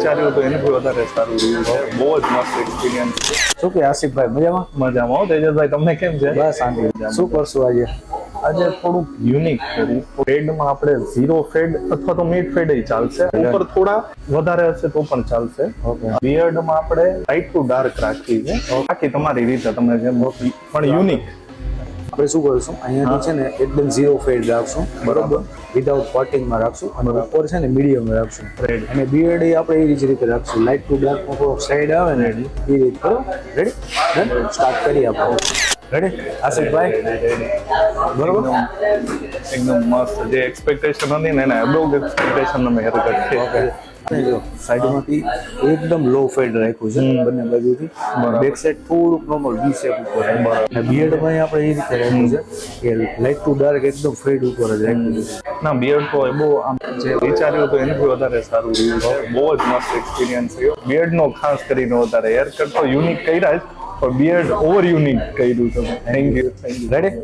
વિચાર્યું તો એનાથી વધારે સારું રહ્યું છે. બહુ જ મસ્ત એક્સપિરિયન્સ છે. શું કે આસિફભાઈ મજામાં? મજામાં હો તેજસભાઈ, તમને કેમ છે? બસ શાંતિ. શું કરશું આજે? આજે થોડુંક યુનિક કર્યું. ફેડમાં આપણે ઝીરો ફેડ અથવા તો મિડ ફેડ ચાલશે, ઉપર થોડા વધારે હશે તો પણ ચાલશે. બિયર્ડમાં આપણે લાઇટ ટુ ડાર્ક રાખી છે, બાકી તમારી રીતે તમે જેમ પણ યુનિક. આપણે શું કરીશું અહીંયાથી છે ને એકદમ ઝીરો ફેડ રાખશું, બરોબર, વિધાઉટ કટિંગમાં રાખશું અને ઉપર છે ને મીડિયમ રાખશું. અને બિયર્ડ આપણે એ જ રીતે રાખશું, લાઇટ ટુ ડાર્કમાં થોડોક સાઈડ આવે ને એ રીતે. બરોબર, રેડી? સ્ટાર્ટ કરીએ આપણે. રેડી આસિફભાઈ? બરોબર, એકદમ મસ્ત. જે એક્સપેક્ટેશન હતી ને એને અબોવ એક્સપેક્ટેશન અમે હેર કરી. જો સાઈડમાંથી એકદમ લો ફેડ રાખ્યું છે બંને બાજુથી. બેક સાઈડ થોડુંક નોર્મલ વી શેપ ઉપર અને બિયર્ડમાં આપણે એ રીતે રાખ્યું છે કે લાઇટ ટુ ડાર્ક એકદમ ફેડ ઉપર જ રાખ્યું છે. ના, બિયર્ડ તો બહુ આમ જે વિચાર્યું તો એનાથી વધારે સારું રહ્યું છે. બહુ જ મસ્ત એક્સપિરિયન્સ રહ્યો. બિયર્ડનો ખાસ કરીને વધારે. હેર કટ તો યુનિક કર્યા જ, પણ બિયર્ડ ઓવર યુનિક કર્યું તમે. Thank you. રેડી?